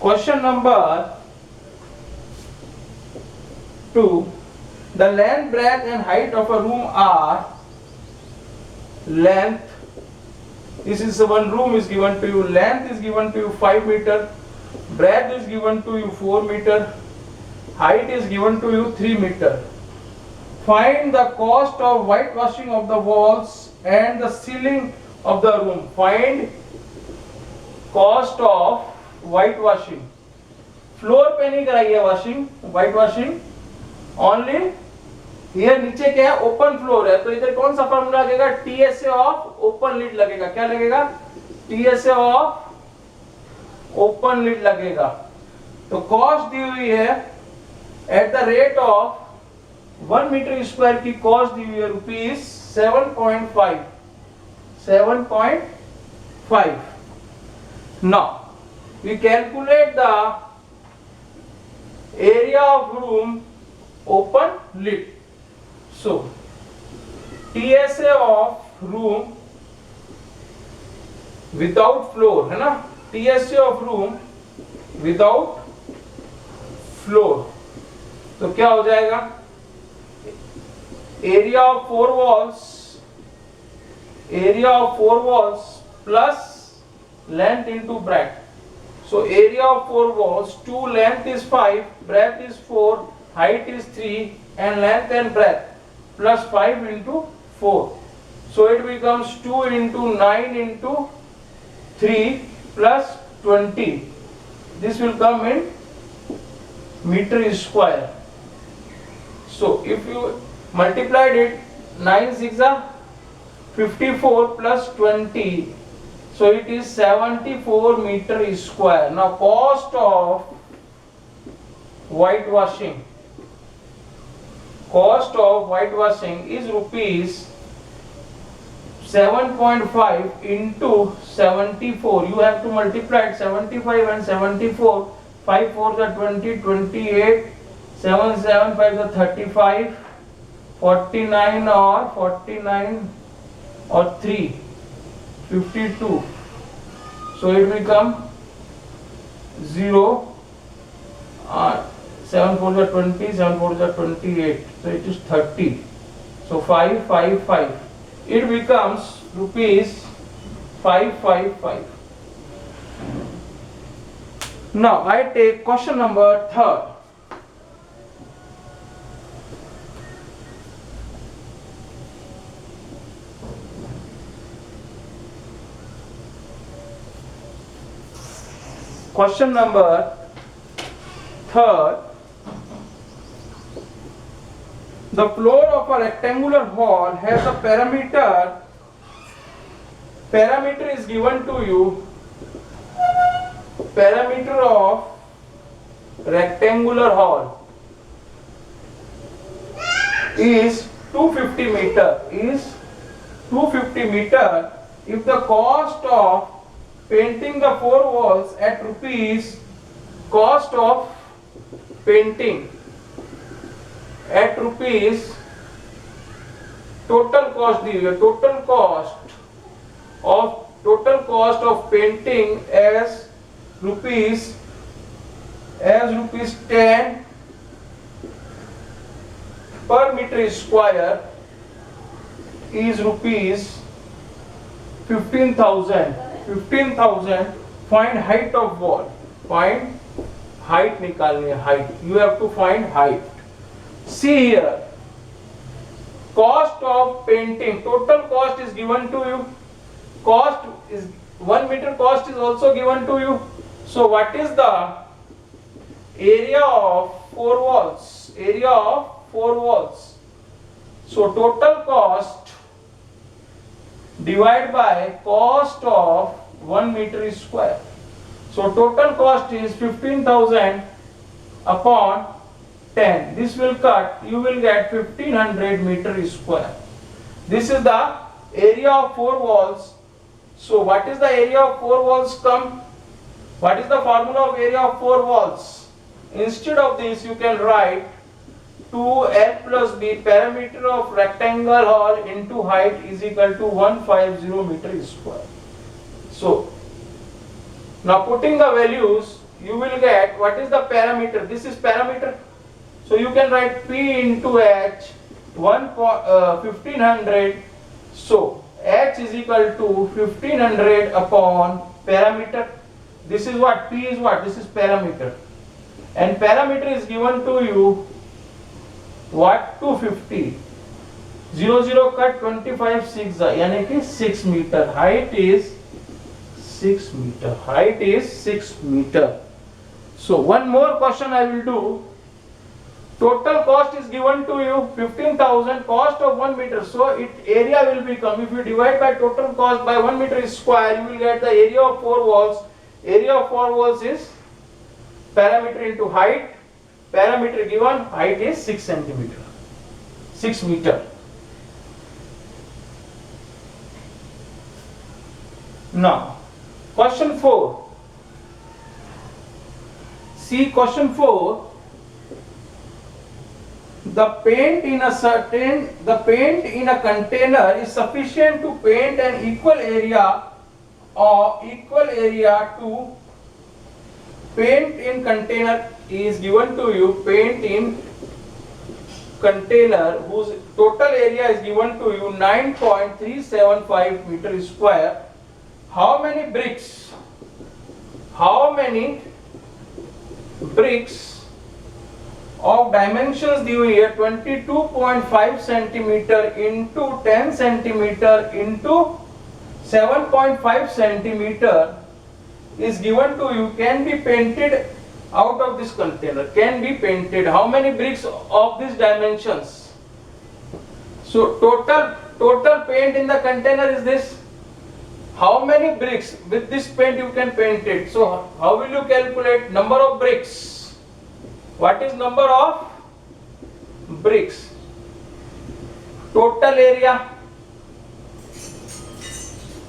Question number 2. The length, breadth and height of a room are length. This is one room is given to you. Length is given to you 5 meter. Breadth is given to you 4 meter. Height is given to you 3 meter. Find the cost of whitewashing of the walls and the ceiling of the room. Find cost of whitewashing. Floor पे नहीं कराई है washing, white washing only here. नीचे क्या है, open floor है, तो इधर कौन सा फॉर्मूला लगेगा, टीएसए ऑफ ओपन लिड लगेगा. क्या लगेगा, टीएसए ऑफ ओपन लिड लगेगा. तो कॉस्ट दी हुई है at the rate of 1 metre square की कॉस्ट दी हुई है rupees 7.5. Now we calculate the area of room open lid. So TSA of room without floor है ना, TSA of room without floor, तो क्या हो जाएगा, area of four walls plus length into breadth. So area of four walls, 2 length is 5, breadth is 4, height is 3 and length and breadth plus 5 into 4. So it becomes 2 into 9 into 3 plus 20. This will come in meter square. So if you multiplied it, 9 6 are 54 plus 20. So it is 74 meter square. Now cost of whitewashing. Cost of whitewashing is rupees 7.5 into 74. You have to multiply it, 75 and 74. 5 4s are 20, 28. 7 7 5 are 35. 49 or 3. 52. So it will become 0. 7 4s are 20, 7 4s are 28. So it is 30. So 5 5 5. It becomes rupees 555. Now I take question number 3rd. Question number 3rd. The floor of a rectangular hall has a parameter. Parameter is given to you. Parameter of rectangular hall is 250 meter. Is 250 meter. If the cost of painting the 4 walls at rupees, cost of painting at rupees, total cost दी हुई है, total cost of painting as rupees 10 per meter square is rupees 15,000. 15,000. Find height of wall. Find height निकालनी है, height. You have to find height. See here. Cost of painting. Total cost is given to you. Cost is 1 meter. Cost is also given to you. So what is the area of 4 walls? Area of 4 walls. So total cost divided by cost of 1 meter square. So total cost is 15,000 upon 10. This will cut, you will get 1500 meter square. This is the area of 4 walls. So what is the area of 4 walls come? What is the formula of area of 4 walls? Instead of this you can write 2L plus B, parameter of rectangle hall into height is equal to 150 meter square. So now putting the values you will get, what is the parameter? This is parameter. So you can write P into H 1500. So H is equal to 1500 upon parameter. This is what? P is what? This is parameter. And parameter is given to you what? 250. 0 cut 25 6 यानी कि 6 meter. Height is 6 meter. Height is 6 meter. So one more question I will do. Total cost is given to you 15,000, cost of 1 meter. So area will become, if you divide by total cost by 1 meter square, you will get the area of 4 walls. Area of 4 walls is parameter into height. Parameter given, height is 6 centimeter. 6 meter. Now, question 4. See question 4. The paint in a container is sufficient to paint an equal area to paint in container is given to you. Paint in container whose total area is given to you 9.375 meter square. How many bricks of dimensions given here 22.5 centimeter into 10 centimeter into 7.5 centimeter is given to you can be painted out of this container? Can be painted. How many bricks of these dimensions? So total paint in the container is this. How many bricks with this paint you can paint it? So how will you calculate number of bricks? What is number of bricks? Total area.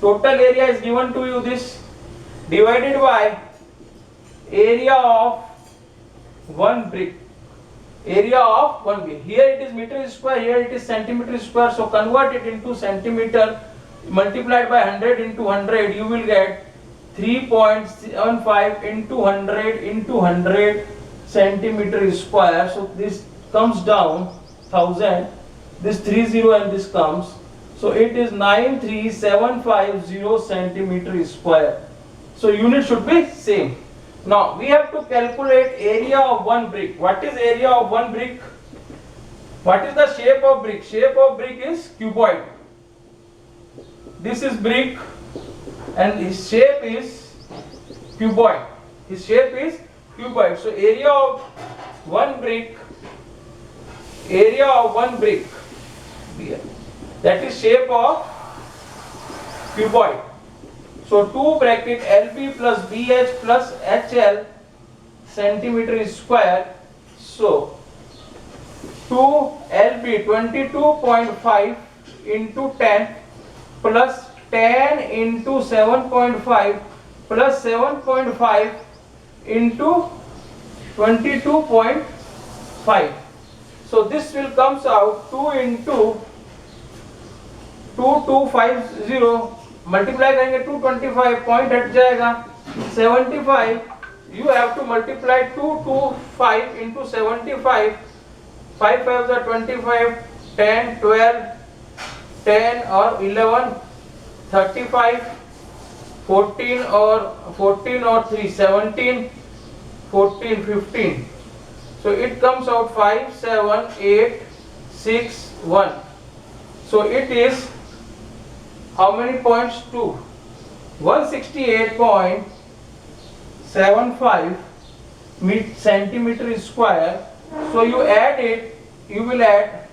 Total area is given to you this divided by area of one brick. Area of one brick. Here it is meter square, here it is centimeter square. So convert it into centimeter multiplied by 100 into 100. You will get 3.75 into 100 into 100 centimeter square. So this comes down 1000. This 30 and this comes. So it is 93750 centimeter square. So unit should be same. Now we have to calculate area of one brick. What is area of one brick? What is the shape of brick? Shape of brick is cuboid. This is brick and his shape is cuboid. His shape is cuboid. So area of one brick, that is shape of cuboid. So 2 bracket LB plus BH plus HL centimeter square. So 2 LB 22.5 into 10 plus 10 into 7.5 plus 7.5 into 22.5. So this will comes out 2 into 2250 multiply करेंगे 225 point हट जाएगा 75. You have to multiply 225 into 75. 5 5 are 25, 10, 12, 10 or 11, 35, 14 or 3, 17, 14, 15. So it comes out 5, 7, 8, 6, 1. So it is how many points? 2. 168.75 centimeter square. So you add it, you will add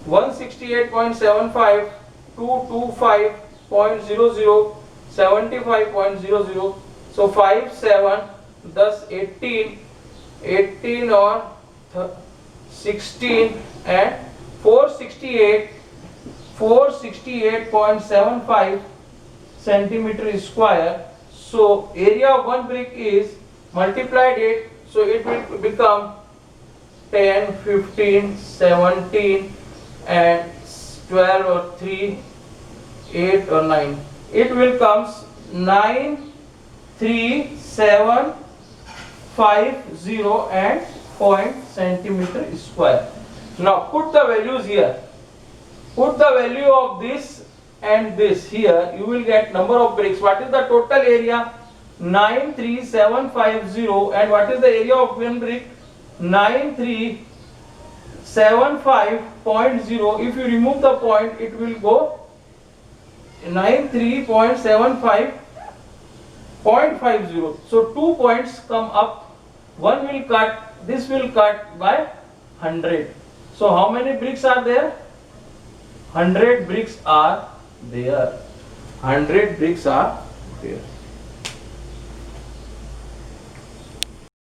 168.75, 225.00, 75.00. So 5, 7, thus 18, 18 or 16 and 468.75 centimeter square. So area of one brick is multiplied it, so it will become 10, 15, 17 and 12 or 3, 8 or 9. It will comes 93750 0.50 and 0. centimeter square. Now put the values here. Put the value of this and this here. You will get number of bricks. What is the total area? 93750. And what is the area of one brick? 9375.0. If you remove the point, it will go 93.75.50. So 2 points come up. One will cut. This will cut by 100. So how many bricks are there? 100 bricks are there. 100 bricks are there.